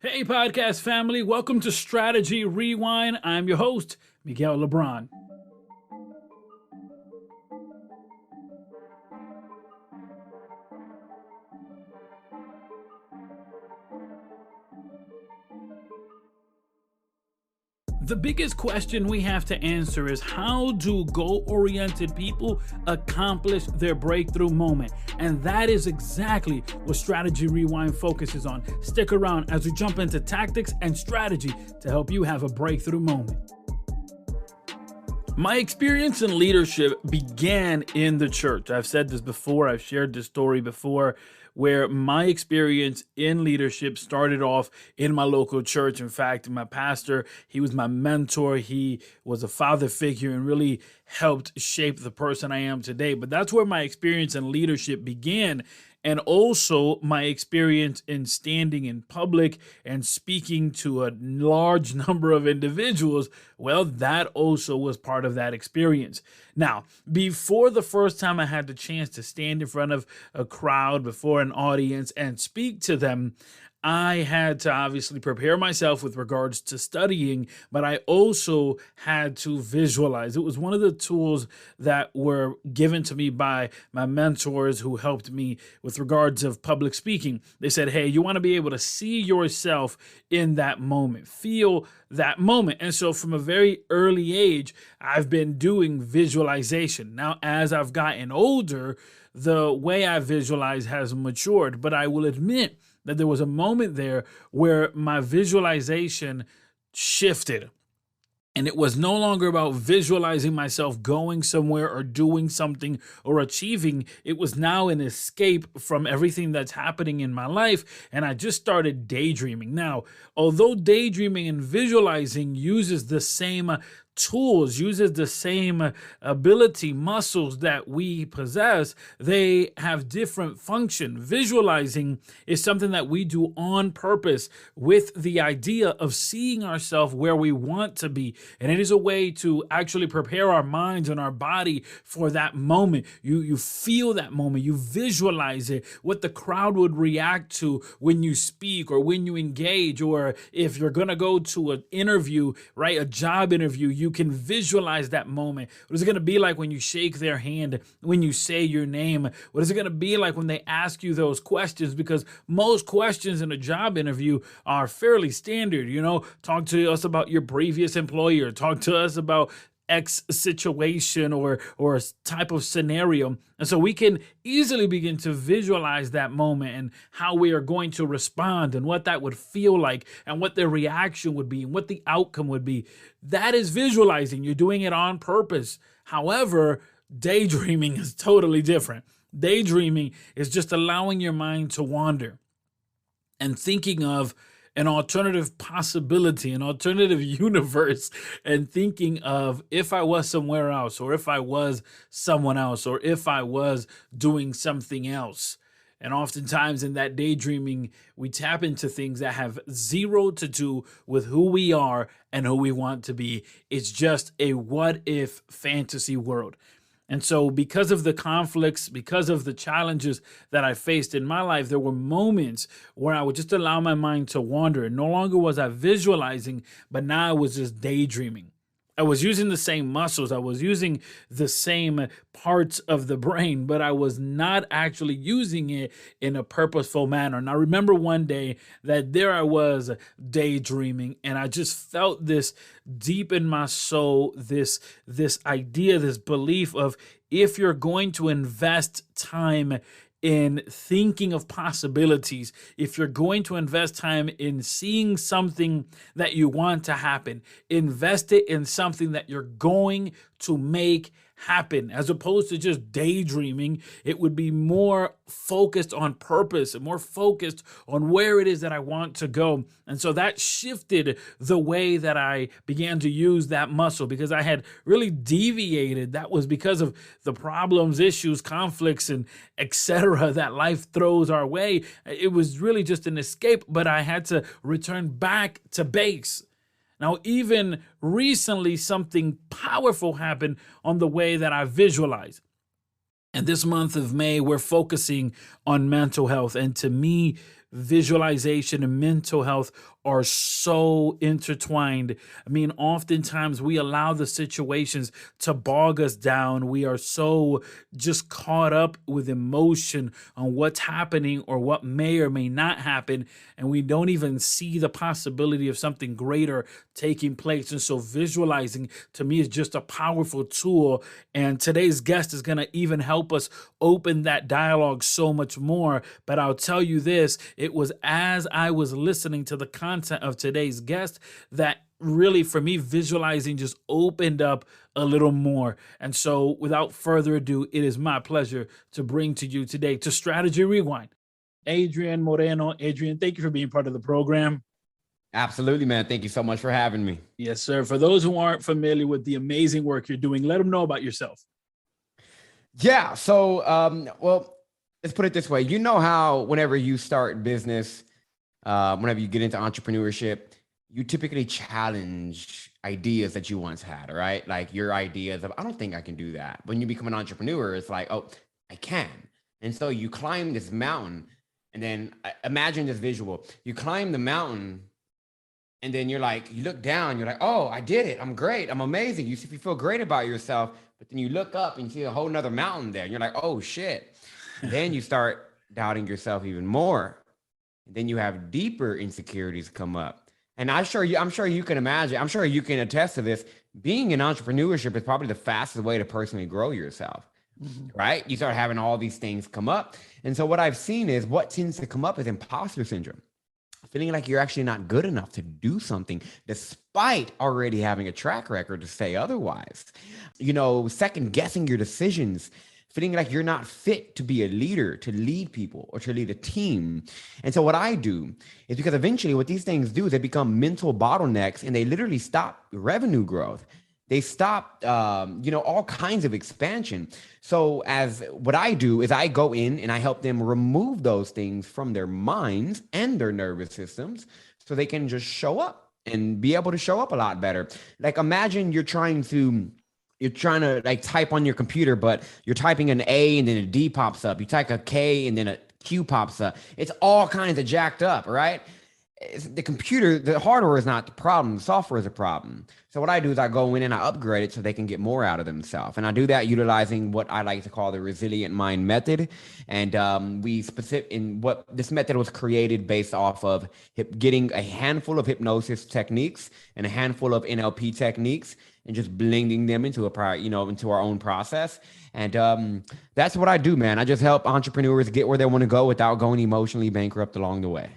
Hey, podcast family, welcome to Strategy Rewind. I'm your host, Miguel LeBron. The biggest question we have to answer is, how do goal-oriented people accomplish their breakthrough moment? And that is exactly what Strategy Rewind focuses on. Stick around as we jump into tactics and strategy to help you have a breakthrough moment. My experience in leadership began in the church. I've said this before, I've shared this story before, where my experience in leadership started off in my local church. In fact, my pastor, he was my mentor. He was a father figure and really helped shape the person I am today. But that's where my experience in leadership began. And also my experience in standing in public and speaking to a large number of individuals, well, that also was part of that experience. Now, before the first time I had the chance to stand in front of a crowd, before an audience, and speak to them, I had to obviously prepare myself with regards to studying, but I also had to visualize. It was one of the tools that were given to me by my mentors who helped me with regards of public speaking. They said, hey, you want to be able to see yourself in that moment, feel that moment. And so from a very early age, I've been doing visualization. Now, as I've gotten older, the way I visualize has matured, but I will admit that there was a moment there where my visualization shifted. And it was no longer about visualizing myself going somewhere or doing something or achieving. It was now an escape from everything that's happening in my life. And I just started daydreaming. Now, although daydreaming and visualizing uses the same tools, uses the same ability, muscles that we possess, they have different function. Visualizing is something that we do on purpose with the idea of seeing ourselves where we want to be. And it is a way to actually prepare our minds and our body for that moment. You feel that moment, you visualize it, what the crowd would react to when you speak or when you engage, or if you're going to go to an interview, right, a job interview, you can visualize that moment. What is it going to be like when you shake their hand, when you say your name? What is it going to be like when they ask you those questions? Because most questions in a job interview are fairly standard. Talk to us about your previous employer, talk to us about X situation or type of scenario. And so we can easily begin to visualize that moment and how we are going to respond and what that would feel like and what the reaction would be and what the outcome would be. That is visualizing. You're doing it on purpose. However, daydreaming is totally different. Daydreaming is just allowing your mind to wander and thinking of an alternative possibility, an alternative universe, and thinking of if I was somewhere else, or if I was someone else, or if I was doing something else. And oftentimes in that daydreaming, we tap into things that have zero to do with who we are and who we want to be. It's just a what if fantasy world. And so because of the conflicts, because of the challenges that I faced in my life, there were moments where I would just allow my mind to wander. No longer was I visualizing, but now I was just daydreaming. I was using the same muscles. I was using the same parts of the brain, but I was not actually using it in a purposeful manner. And I remember one day that there I was daydreaming, and I just felt this deep in my soul, this idea, this belief of, if you're going to invest time in thinking of possibilities, if you're going to invest time in seeing something that you want to happen, invest it in something that you're going to make happen, as opposed to just daydreaming. It would be more focused on purpose and more focused on where it is that I want to go. And so that shifted the way that I began to use that muscle, because I had really deviated. That was because of the problems, issues, conflicts, and etc. that life throws our way. It was really just an escape, but I had to return back to base. Now, even recently, something powerful happened on the way that I visualize. And this month of May, we're focusing on mental health. And to me, visualization and mental health are so intertwined. I mean, oftentimes we allow the situations to bog us down. We are so just caught up with emotion on what's happening or what may or may not happen, and we don't even see the possibility of something greater taking place. And so visualizing to me is just a powerful tool, and today's guest is going to even help us open that dialogue so much more. But I'll tell you this, it was as I was listening to the content of today's guest that really, for me, visualizing just opened up a little more. And so without further ado, it is my pleasure to bring to you today, to Strategy Rewind, Adrian Moreno. Adrian, thank you for being part of the program. Absolutely, man. Thank you so much for having me. Yes, sir. For those who aren't familiar with the amazing work you're doing, let them know about yourself. Yeah. So, well, let's put it this way. You know how whenever you start business, whenever you get into entrepreneurship, you typically challenge ideas that you once had, right? Like your ideas of, I don't think I can do that. When you become an entrepreneur, it's like, oh, I can. And so you climb this mountain, and then imagine this visual. You climb the mountain, and then you're like, you look down, you're like, oh, I did it. I'm great. I'm amazing. You feel great about yourself. But then you look up and you see a whole nother mountain there. And you're like, oh shit. And then you start doubting yourself even more. And then you have deeper insecurities come up. And I'm sure you can imagine, I'm sure you can attest to this. Being in entrepreneurship is probably the fastest way to personally grow yourself, right? You start having all these things come up. And so what I've seen is what tends to come up is imposter syndrome. Feeling like you're actually not good enough to do something despite already having a track record to say otherwise. Second guessing your decisions, feeling like you're not fit to be a leader, to lead people or to lead a team. And so what I do is, because eventually what these things do is they become mental bottlenecks, and they literally stop revenue growth. They stop, all kinds of expansion. So what I do is I go in and I help them remove those things from their minds and their nervous systems so they can just show up and be able to show up a lot better. Like imagine you're trying to like type on your computer, but you're typing an A and then a D pops up. You type a K and then a Q pops up. It's all kinds of jacked up, right? The computer, the hardware is not the problem. The software is a problem. So what I do is I go in and I upgrade it so they can get more out of themselves. And I do that utilizing what I like to call the resilient mind method. And this method was created based off of getting a handful of hypnosis techniques and a handful of NLP techniques and just blending them into into our own process. And that's what I do, man. I just help entrepreneurs get where they want to go without going emotionally bankrupt along the way.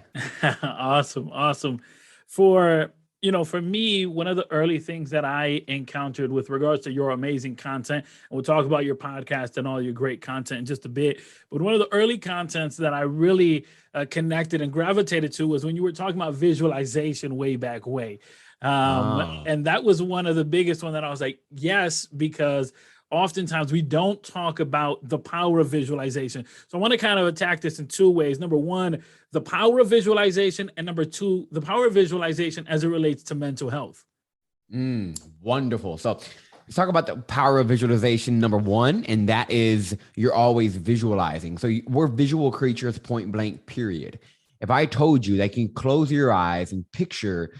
Awesome. For me, one of the early things that I encountered with regards to your amazing content, and we'll talk about your podcast and all your great content in just a bit, but one of the early contents that I really connected and gravitated to was when you were talking about visualization way back way. And that was one of the biggest one that I was like, yes, because oftentimes we don't talk about the power of visualization. So I want to kind of attack this in two ways. Number one, the power of visualization, and number two, the power of visualization as it relates to mental health. Wonderful. So let's talk about the power of visualization, number one, and that is you're always visualizing. So we're visual creatures, point blank, period. If I told you that you can close your eyes and picture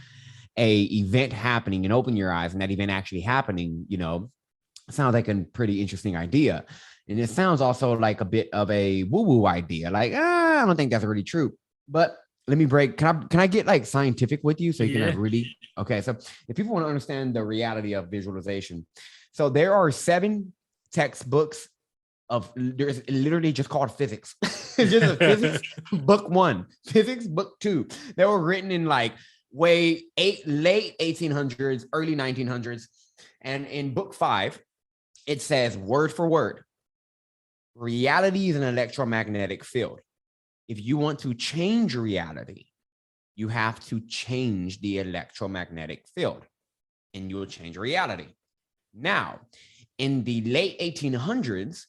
a event happening and open your eyes and that event actually happening, sounds like a pretty interesting idea. And it sounds also like a bit of a woo-woo idea. Like, I don't think that's really true. But let me break. Can I get like scientific with you so you can really? Okay. So if people want to understand the reality of visualization, so there are 7 textbooks there's literally just called physics. It's just a physics book 1, physics book 2. They were written in like late 1800s, early 1900s. And in book 5, it says word for word, reality is an electromagnetic field. If you want to change reality, you have to change the electromagnetic field and you will change reality. Now, in the late 1800s,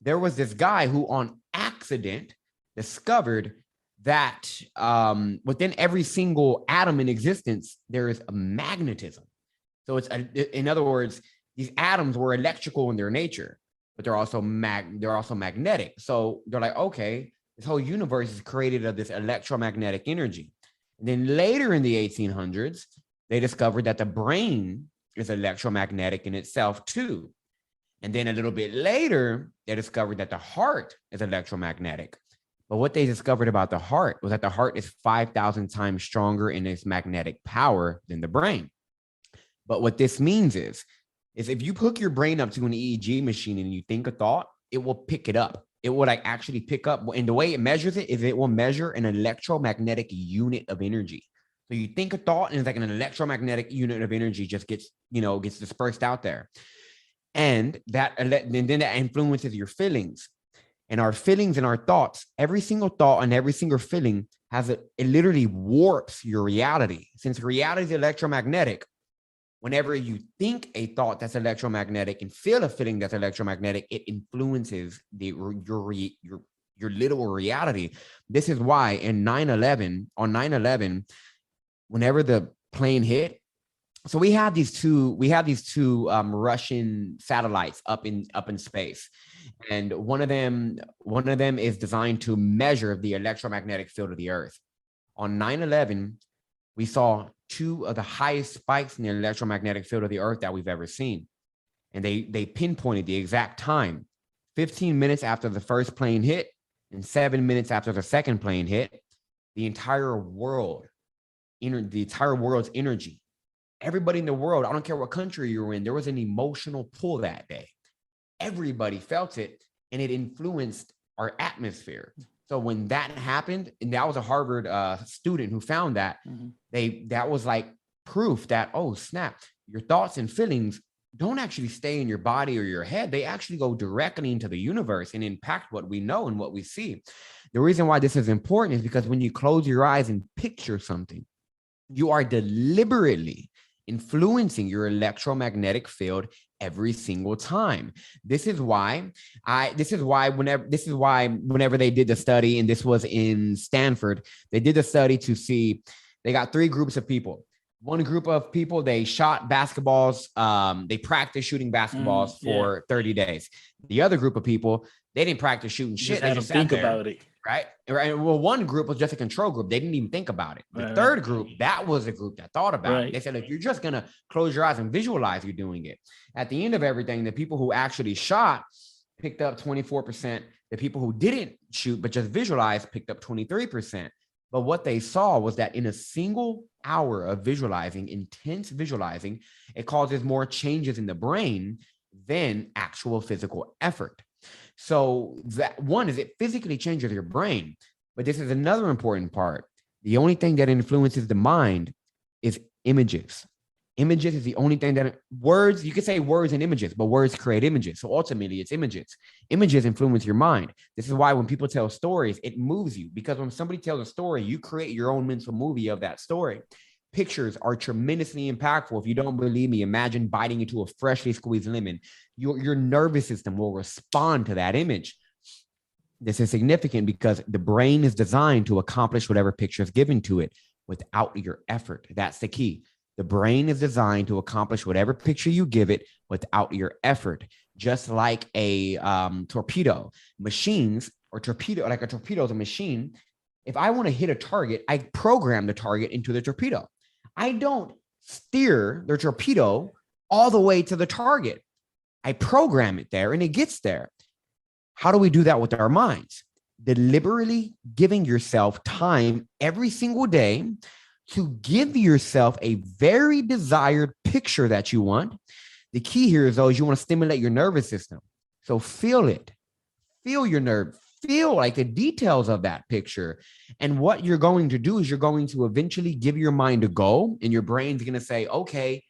there was this guy who on accident discovered that within every single atom in existence, there is a magnetism. So in other words, these atoms were electrical in their nature, but they're also magnetic. So they're like, okay, This whole universe is created of this electromagnetic energy. And then later in the 1800s, they discovered that the brain is electromagnetic in itself too. And then a little bit later, they discovered that the heart is electromagnetic. But what they discovered about the heart was that the heart is 5,000 times stronger in its magnetic power than the brain. But what this means is if you hook your brain up to an EEG machine and you think a thought, it will pick it up. It will like actually pick up. And the way it measures it is it will measure an electromagnetic unit of energy. So you think a thought and it's like an electromagnetic unit of energy just gets dispersed out there. And then that influences your feelings. And our feelings and our thoughts, every single thought and every single feeling it literally warps your reality. Since reality is electromagnetic, whenever you think a thought that's electromagnetic and feel a feeling that's electromagnetic, it influences your literal reality. This is why on 9/11, whenever the plane hit, so we have these two Russian satellites up in space, and one of them is designed to measure the electromagnetic field of the Earth. On 9/11, we saw two of the highest spikes in the electromagnetic field of the Earth that we've ever seen, and they pinpointed the exact time: 15 minutes after the first plane hit, and 7 minutes after the second plane hit. The entire world's energy. Everybody in the world, I don't care what country you're in, there was an emotional pull that day. Everybody felt it, and it influenced our atmosphere. So when that happened, and that was a Harvard student who found that, that was like proof that, oh, snap, your thoughts and feelings don't actually stay in your body or your head. They actually go directly into the universe and impact what we know and what we see. The reason why this is important is because when you close your eyes and picture something, you are deliberately influencing your electromagnetic field every single time. This is why whenever they did the study, and this was in Stanford, they did the study to see, they got 3 groups of people. One group of people, they shot basketballs. They practiced shooting basketballs for 30 days. The other group of people, they didn't practice shooting shit. They just think about it. Right. Well, one group was just a control group. They didn't even think about it. The third group, that was a group that thought about it. They said, if you're just going to close your eyes and visualize you're doing it. At the end of everything, the people who actually shot picked up 24%. The people who didn't shoot, but just visualized, picked up 23%. But what they saw was that in a single hour of visualizing, intense visualizing, it causes more changes in the brain than actual physical effort. So that one is it physically changes your brain. But this is another important part. The only thing that influences the mind is images. Images is the only thing that words, you could say words and images, but words create images. So ultimately it's images. Images influence your mind. This is why when people tell stories, it moves you, because when somebody tells a story, you create your own mental movie of that story. Pictures are tremendously impactful. If you don't believe me, imagine biting into a freshly squeezed lemon. Your nervous system will respond to that image. This is significant because the brain is designed to accomplish whatever picture is given to it without your effort. That's the key. The brain is designed to accomplish whatever picture you give it without your effort. Just like a torpedo. Machines or torpedo, like a torpedo is a machine. If I want to hit a target, I program the target into the torpedo. I don't steer the torpedo all the way to the target. I program it there and it gets there. How do we do that with our minds? Deliberately giving yourself time every single day to give yourself a very desired picture that you want. The key here is, though, is you want to stimulate your nervous system. So feel it. Feel your nerve. Feel like the details of that picture. And what you're going to do is you're going to eventually give your mind a goal, and your brain's going to say, okay,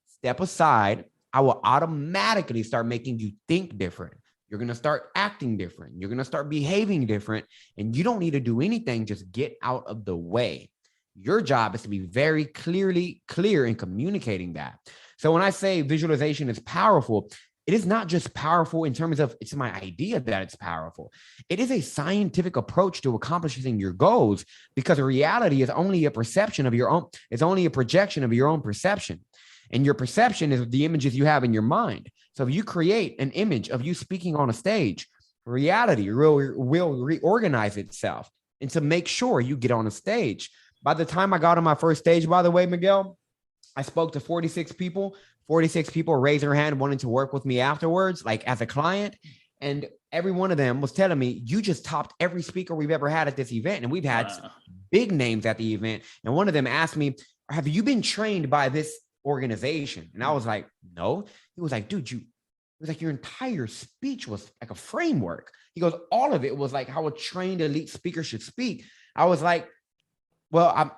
step aside. I will automatically start making you think different. You're going to start acting different. You're going to start behaving different. And you don't need to do anything. Just get out of the way. Your job is to be very clear in communicating that. So when I say visualization is powerful, it is not just powerful in terms of it's my idea that it's powerful. It is a scientific approach to accomplishing your goals, because reality is only a perception of your own. It's only a projection of your own perception. And your perception is the images you have in your mind. So if you create an image of you speaking on a stage, reality will reorganize itself and to make sure you get on a stage. By the time I got on my first stage, by the way, Miguel, I spoke to 46 people. 46 people raised their hand, wanting to work with me afterwards, like as a client. And every one of them was telling me, you just topped every speaker we've ever had at this event. And we've had big names at the event. And one of them asked me, have you been trained by this organization? And I was like, no. He was like, dude, your entire speech was like a framework. He goes, all of it was like how a trained elite speaker should speak. I was like, well,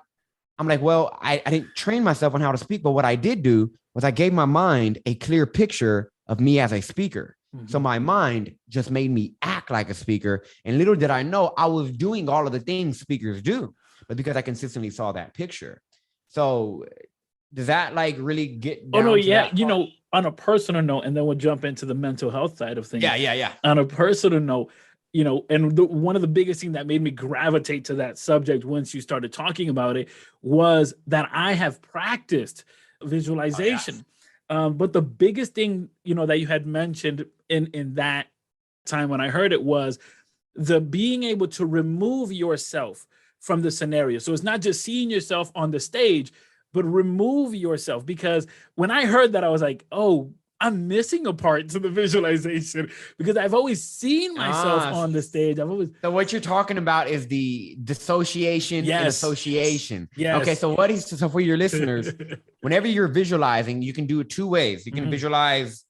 I'm like, well, I didn't train myself on how to speak, but what I did do was I gave my mind a clear picture of me as a speaker. Mm-hmm. So my mind just made me act like a speaker. And little did I know I was doing all of the things speakers do, but because I consistently saw that picture. So does that like really get down? Oh, no, yeah. You know, on a personal note, and then we'll jump into the mental health side of things. Yeah. On a personal note, you know, and one of the biggest things that made me gravitate to that subject once you started talking about it was that I have practiced visualization. Oh, yes. But the biggest thing, you know, that you had mentioned in that time when I heard it was the being able to remove yourself from the scenario. So it's not just seeing yourself on the stage, but remove yourself. Because when I heard that, I was like, oh, I'm missing a part to the visualization because I've always seen myself on the stage. So what you're talking about is the dissociation and association. Yes. Okay. So for your listeners, whenever you're visualizing, you can do it two ways. You can visualize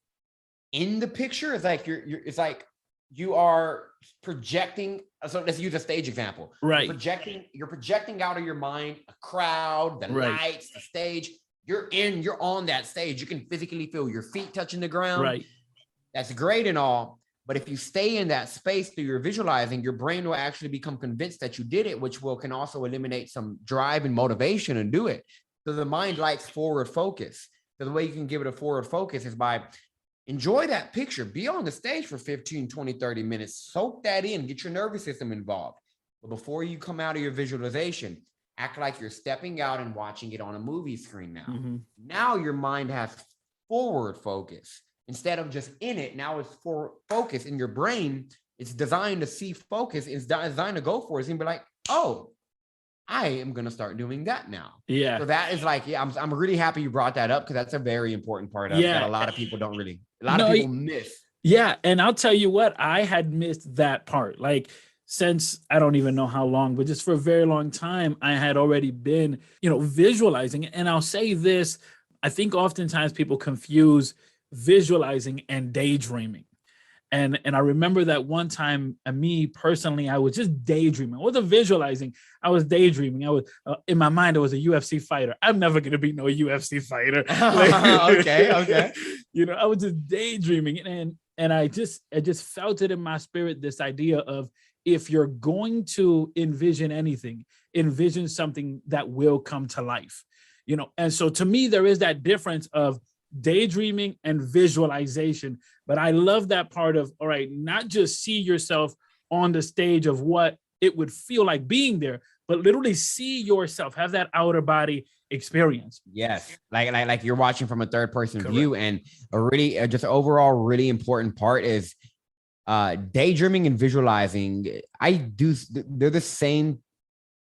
in the picture. It's like it's like you are projecting. So let's use a stage example. Right. You're projecting out of your mind a crowd, the lights, the stage. You're on that stage. You can physically feel your feet touching the ground. Right. That's great and all. But if you stay in that space through your visualizing, your brain will actually become convinced that you did it, which can also eliminate some drive and motivation and do it. So the mind likes forward focus. So the way you can give it a forward focus is by enjoy that picture, be on the stage for 15, 20, 30 minutes, soak that in, get your nervous system involved. But before you come out of your visualization, act like you're stepping out and watching it on a movie screen now. Mm-hmm. Now your mind has forward focus. Instead of just in it, now it's forward focus in your brain. It's designed to see focus. It's designed to go for it. It's going to be like, oh, I am going to start doing that now. Yeah. So that is like, I'm really happy you brought that up because that's a very important part of it that a lot of people don't really, of people miss. Yeah. And I'll tell you what, I had missed that part. Like, since I don't even know how long, but just for a very long time, I had already been, you know, visualizing. And I'll say this, I think oftentimes people confuse visualizing and daydreaming. And I remember that one time, me personally, I was just daydreaming. I wasn't visualizing. I was daydreaming. I was in my mind, I was a UFC fighter. I'm never going to be no UFC fighter. Okay. You know, I was just daydreaming. And I just felt it in my spirit, this idea of, if you're going to envision anything, envision something that will come to life, you know? And so to me, there is that difference of daydreaming and visualization. But I love that part of, all right, not just see yourself on the stage of what it would feel like being there, but literally see yourself, have that outer body experience. Yes. Like you're watching from a third person view. And a really, just overall really important part is, daydreaming and visualizing, they're the same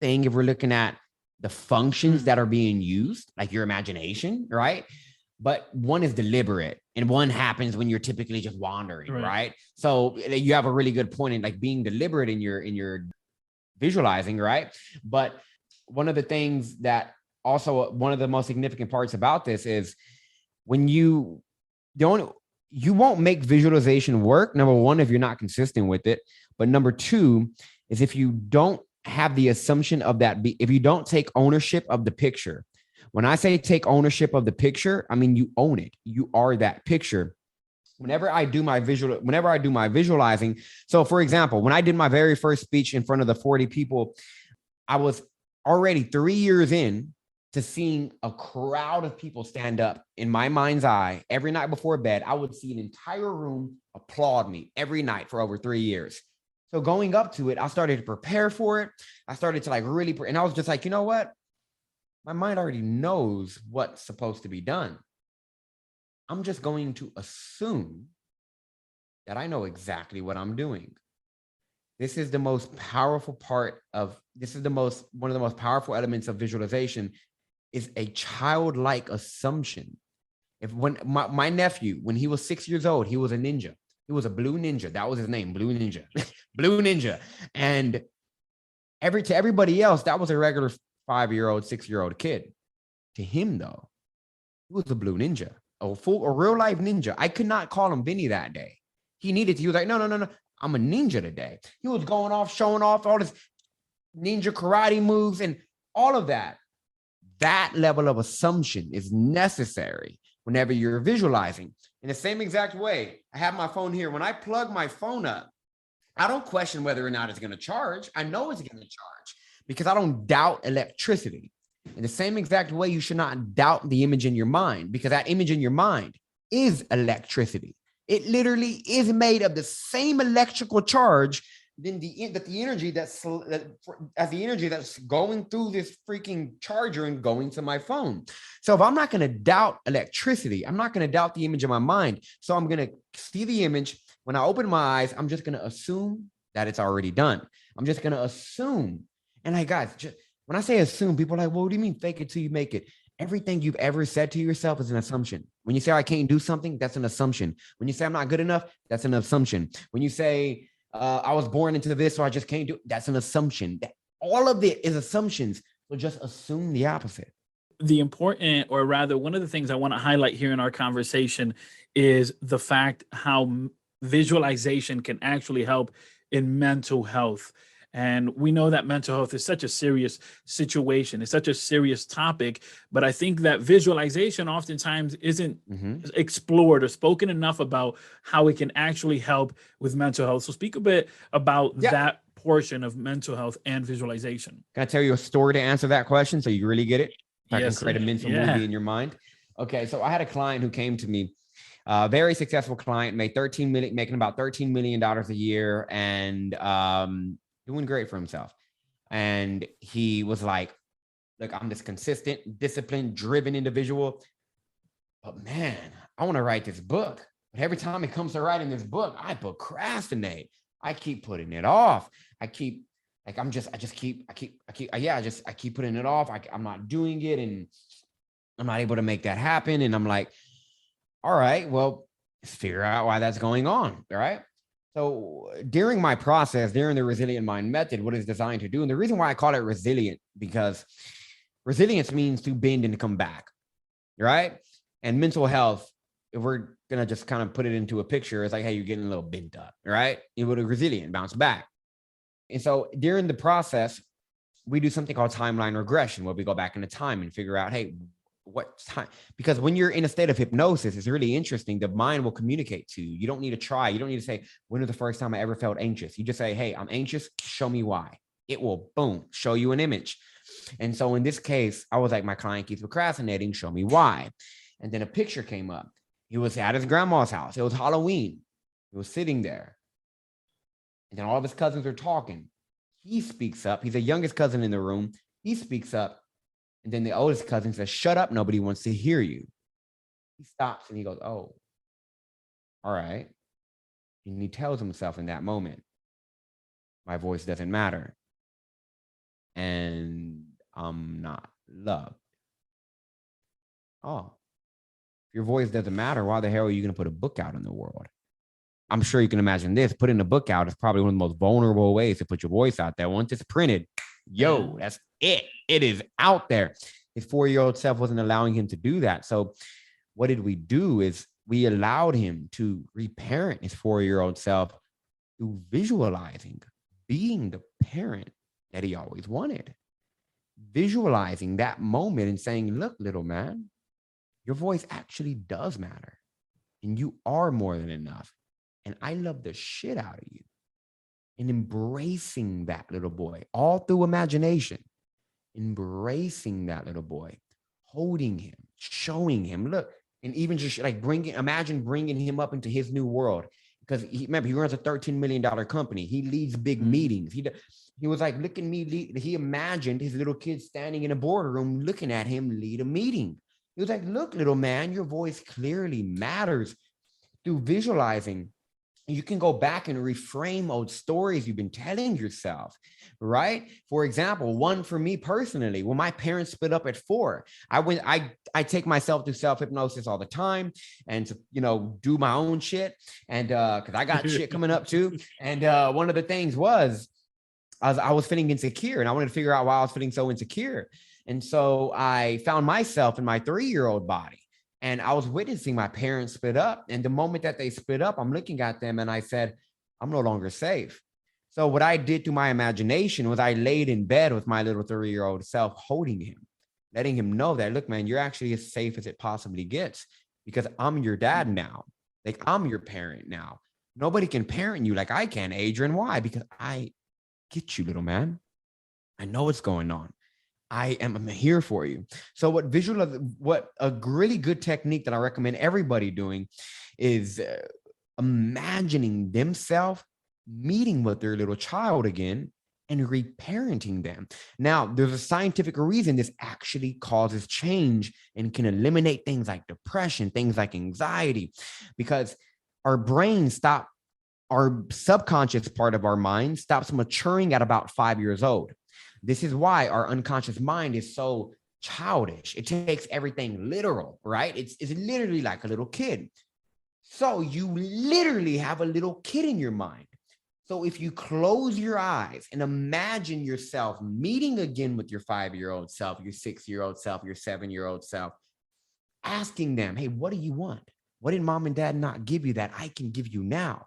thing if we're looking at the functions that are being used, like your imagination, right? But one is deliberate and one happens when you're typically just wandering, right? So you have a really good point in like being deliberate in your visualizing, right? But one of the things that also one of the most significant parts about this is when you won't make visualization work. Number one, if you're not consistent with it. But number two is if you don't have the assumption of that, if you don't take ownership of the picture. When I say take ownership of the picture, I mean, you own it. You are that picture. Whenever I do my visualizing. So for example, when I did my very first speech in front of the 40 people, I was already 3 years in to seeing a crowd of people stand up in my mind's eye. Every night before bed, I would see an entire room applaud me every night for over 3 years. So going up to it, I started to prepare for it. I started to like really, and I was just like, you know what? My mind already knows what's supposed to be done. I'm just going to assume that I know exactly what I'm doing. This is the most powerful part of this is the most one of the most powerful elements of visualization is a childlike assumption. If when my nephew, when he was 6 years old, he was a ninja. He was a blue ninja. That was his name, Blue Ninja. Blue Ninja. And to everybody else, that was a regular 5-year-old, 6-year-old kid. To him, though, he was a blue ninja, a real life ninja. I could not call him Vinny that day. He needed to. He was like, no, no, no, no. I'm a ninja today. He was going off, showing off all this ninja karate moves and all of that. That level of assumption is necessary whenever you're visualizing. In the same exact way, I have my phone here. When I plug my phone up, I don't question whether or not it's going to charge. I know it's going to charge because I don't doubt electricity. In the same exact way, you should not doubt the image in your mind, because that image in your mind is electricity. It literally is made of the same electrical charge than the energy that's going through this freaking charger and going to my phone. So if I'm not going to doubt electricity, I'm not going to doubt the image in my mind. So I'm going to see the image. When I open my eyes, I'm just going to assume that it's already done. I'm just going to assume. And guys, when I say assume, people are like, well, what do you mean fake it till you make it? Everything you've ever said to yourself is an assumption. When you say I can't do something, that's an assumption. When you say I'm not good enough, that's an assumption. When you say I was born into this, so I just can't do it, that's an assumption. All of it is assumptions. So just assume the opposite. The important, or rather, one of the things I want to highlight here in our conversation is the fact how visualization can actually help in mental health. And we know that mental health is such a serious situation. It's such a serious topic, but I think that visualization oftentimes isn't explored or spoken enough about how it can actually help with mental health. So speak a bit about that portion of mental health and visualization. Can I tell you a story to answer that question so you really get it? I can create a mental movie in your mind. Okay, so I had a client who came to me, very successful client, making about $13 million a year, and doing great for himself. And he was like, look, I'm this consistent, disciplined, driven individual, but man, I want to write this book. But every time it comes to writing this book, I procrastinate. I keep putting it off. I keep putting it off. I'm not doing it, and I'm not able to make that happen. And I'm like, all right, well, let's figure out why that's going on. All right. So during my process, during the Resilient Mind Method, what it's designed to do, and the reason why I call it resilient, because resilience means to bend and come back, right? And mental health, if we're going to just kind of put it into a picture, it's like, hey, you're getting a little bent up, right? You would have resilient, bounce back. And so during the process, we do something called timeline regression, where we go back into time and figure out, hey, what time? Because when you're in a state of hypnosis, it's really interesting. The mind will communicate to you. You don't need to try. You don't need to say, when was the first time I ever felt anxious? You just say, hey, I'm anxious. Show me why. It will, boom, show you an image. And so in this case, I was like, my client keeps procrastinating. Show me why. And then a picture came up. He was at his grandma's house. It was Halloween. He was sitting there. And then all of his cousins are talking. He speaks up. He's the youngest cousin in the room. He speaks up. And then the oldest cousin says, shut up. Nobody wants to hear you. He stops and he goes, oh, all right. And he tells himself in that moment, my voice doesn't matter. And I'm not loved. Oh, if your voice doesn't matter, why the hell are you going to put a book out in the world? I'm sure you can imagine this. Putting a book out is probably one of the most vulnerable ways to put your voice out there. Once it's printed, that's it. It is out there. His 4-year-old self wasn't allowing him to do that. So what did we do is we allowed him to reparent his 4-year-old self through visualizing being the parent that he always wanted. Visualizing that moment and saying, look, little man, your voice actually does matter. And you are more than enough. And I love the shit out of you. And embracing that little boy, all through imagination, embracing that little boy, holding him, showing him, look, and even just like imagine bringing him up into his new world. Because remember, he runs a $13 million company. He leads big meetings. He was like, look at me. He imagined his little kid standing in a boardroom, looking at him lead a meeting. He was like, look, little man, your voice clearly matters. Through visualizing, you can go back and reframe old stories you've been telling yourself, right? For example, one for me personally, when my parents split up at 4, I take myself to self-hypnosis all the time and to, do my own shit. And because I got shit coming up too. And one of the things was I was feeling insecure, and I wanted to figure out why I was feeling so insecure. And so I found myself in my 3-year-old body. And I was witnessing my parents split up. And the moment that they split up, I'm looking at them and I said, I'm no longer safe. So what I did through my imagination was I laid in bed with my little 3-year-old self, holding him, letting him know that, look, man, you're actually as safe as it possibly gets, because I'm your dad now. Like, I'm your parent now. Nobody can parent you like I can, Adrian. Why? Because I get you, little man. I know what's going on. I'm here for you. So what a really good technique that I recommend everybody doing is imagining themselves meeting with their little child again and reparenting them. Now, there's a scientific reason this actually causes change and can eliminate things like depression, things like anxiety, because our subconscious part of our mind stops maturing at about 5 years old. This is why our unconscious mind is so childish. It takes everything literal, right? It's literally like a little kid. So you literally have a little kid in your mind. So if you close your eyes and imagine yourself meeting again with your 5-year-old self, your 6-year-old self, your 7-year-old self, asking them, hey, what do you want? What did mom and dad not give you that I can give you now?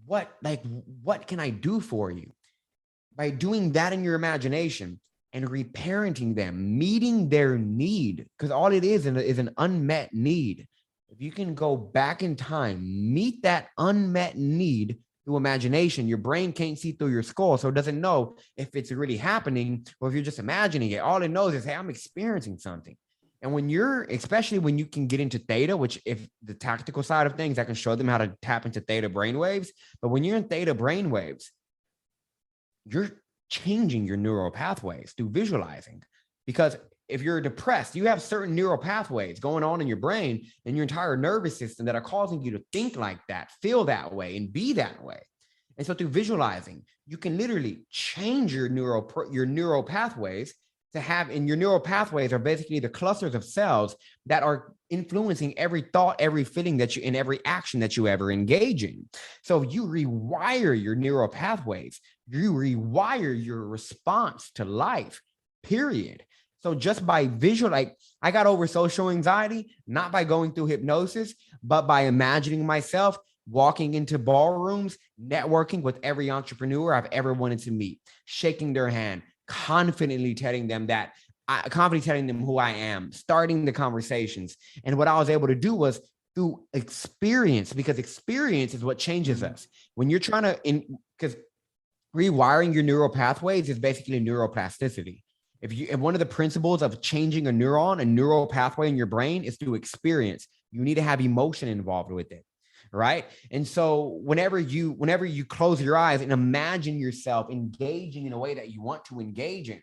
What can I do for you? By doing that in your imagination and reparenting them, meeting their need, because all it is an unmet need. If you can go back in time, meet that unmet need through imagination, your brain can't see through your skull, so it doesn't know if it's really happening or if you're just imagining it. All it knows is, hey, I'm experiencing something. And especially when you can get into theta, which if the tactical side of things, I can show them how to tap into theta brainwaves. But when you're in theta brainwaves, you're changing your neural pathways through visualizing. Because if you're depressed, you have certain neural pathways going on in your brain and your entire nervous system that are causing you to think like that, feel that way, and be that way. And so through visualizing, you can literally change your neural pathways to have, and your neural pathways are basically the clusters of cells that are influencing every thought, every feeling that you, in every action that you ever engage in. So you rewire your neural pathways, you rewire your response to life, period. So just by I got over social anxiety, not by going through hypnosis, but by imagining myself walking into ballrooms, networking with every entrepreneur I've ever wanted to meet, shaking their hand, confidently telling them who I am, starting the conversations. And what I was able to do was through experience, because experience is what changes us. When you're trying to, because rewiring your neural pathways is basically neuroplasticity. If one of the principles of changing a neural pathway in your brain is through experience, you need to have emotion involved with it. Right. And so whenever you close your eyes and imagine yourself engaging in a way that you want to engage in,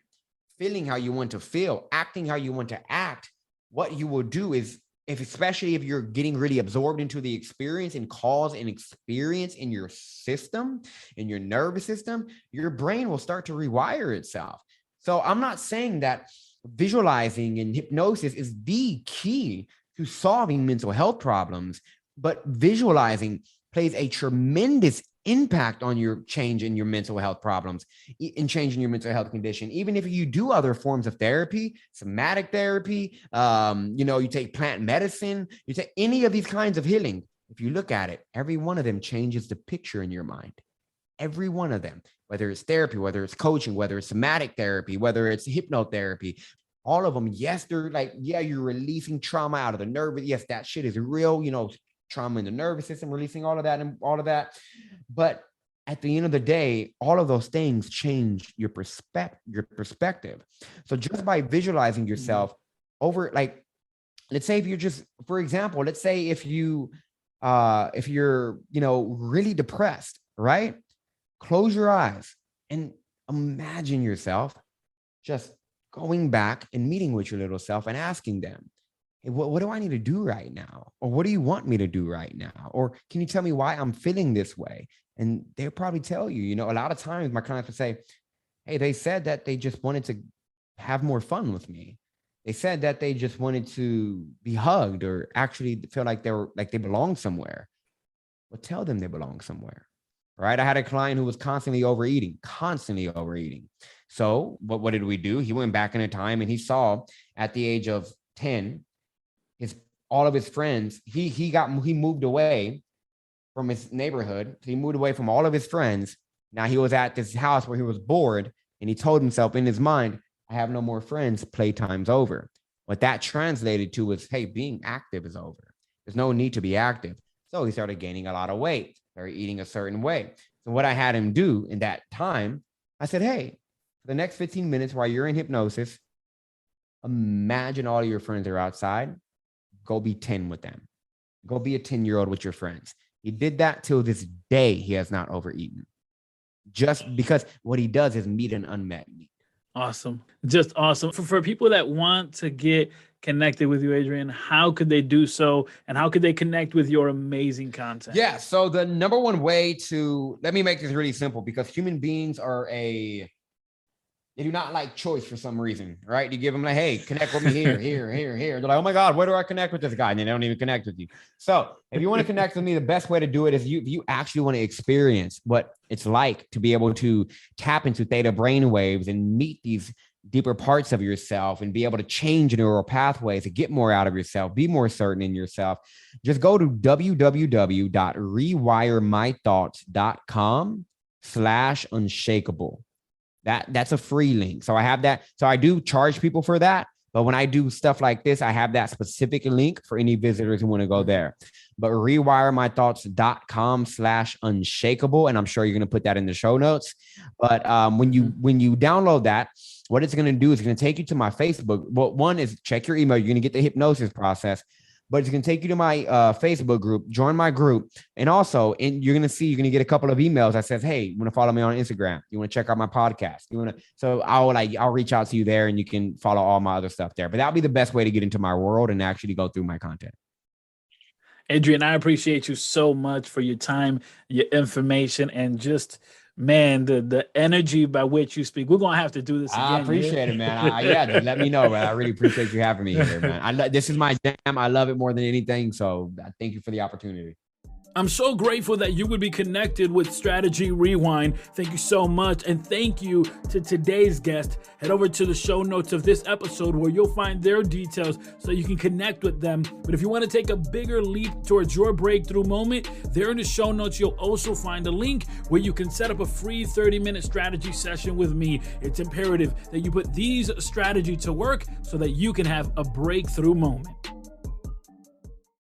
feeling how you want to feel, acting how you want to act, what you will do is, especially if you're getting really absorbed into the experience and cause an experience in your system, in your nervous system, your brain will start to rewire itself. So I'm not saying that visualizing and hypnosis is the key to solving mental health problems, but visualizing plays a tremendous impact on your change in your mental health problems, in changing your mental health condition. Even if you do other forms of therapy, somatic therapy, you take plant medicine, you take any of these kinds of healing. If you look at it, every one of them changes the picture in your mind. Every one of them, whether it's therapy, whether it's coaching, whether it's somatic therapy, whether it's hypnotherapy, all of them, yes, they're like, yeah, you're releasing trauma out of the nerve. Yes, that shit is real, trauma in the nervous system, releasing all of that and all of that. But at the end of the day, all of those things change your perspective. So just by visualizing yourself over, like, let's say if you're just, for example, let's say if you're, really depressed, right? Close your eyes and imagine yourself just going back and meeting with your little self and asking them, hey, what do I need to do right now? Or what do you want me to do right now? Or can you tell me why I'm feeling this way? And they'll probably tell you, a lot of times my clients would say, hey, they said that they just wanted to have more fun with me. They said that they just wanted to be hugged or actually feel like they belong somewhere. Well, tell them they belong somewhere. Right? I had a client who was constantly overeating. So what did we do? He went back in a time and he saw at the age of 10, all of his friends, he moved away from his neighborhood. So he moved away from all of his friends. Now he was at this house where he was bored, and he told himself in his mind, I have no more friends, playtime's over. What that translated to was, hey, being active is over. There's no need to be active. So he started gaining a lot of weight, started eating a certain way. So what I had him do in that time, I said, hey, for the next 15 minutes while you're in hypnosis, imagine all of your friends are outside. Go be 10 with them. Go be a 10-year-old with your friends. He did that till this day. He has not overeaten. Just because what he does is meet an unmet need. Awesome. Just awesome. For people that want to get connected with you, Adrian, how could they do so? And how could they connect with your amazing content? Yeah. So the number one way let me make this really simple, because human beings they do not like choice for some reason, right? You give them like, hey, connect with me here. They're like, oh my God, where do I connect with this guy? And they don't even connect with you. So if you want to connect with me, the best way to do it is you actually want to experience what it's like to be able to tap into theta brainwaves and meet these deeper parts of yourself and be able to change neural pathways to get more out of yourself, be more certain in yourself. Just go to www.rewiremythoughts.com/unshakable. That's a free link. So I have that. So I do charge people for that. But when I do stuff like this, I have that specific link for any visitors who want to go there. But rewiremythoughts.com/unshakable. And I'm sure you're going to put that in the show notes. But when you download that, what it's going to do is it's going to take you to my Facebook. Well, one is check your email. You're going to get the hypnosis process. But it's going to take you to my Facebook group, join my group. And also, you're going to get a couple of emails that says, hey, you want to follow me on Instagram? You want to check out my podcast? So I'll reach out to you there and you can follow all my other stuff there. But that'll be the best way to get into my world and actually go through my content. Adrian, I appreciate you so much for your time, your information, and just, man, the energy by which you speak. We're going to have to do this again. I appreciate it, man. Just let me know, man. I really appreciate you having me here, man. This is my jam. I love it more than anything. So thank you for the opportunity. I'm so grateful that you would be connected with Strategy Rewind. Thank you so much. And thank you to today's guest. Head over to the show notes of this episode where you'll find their details so you can connect with them. But if you want to take a bigger leap towards your breakthrough moment, there in the show notes, you'll also find a link where you can set up a free 30-minute strategy session with me. It's imperative that you put these strategies to work so that you can have a breakthrough moment.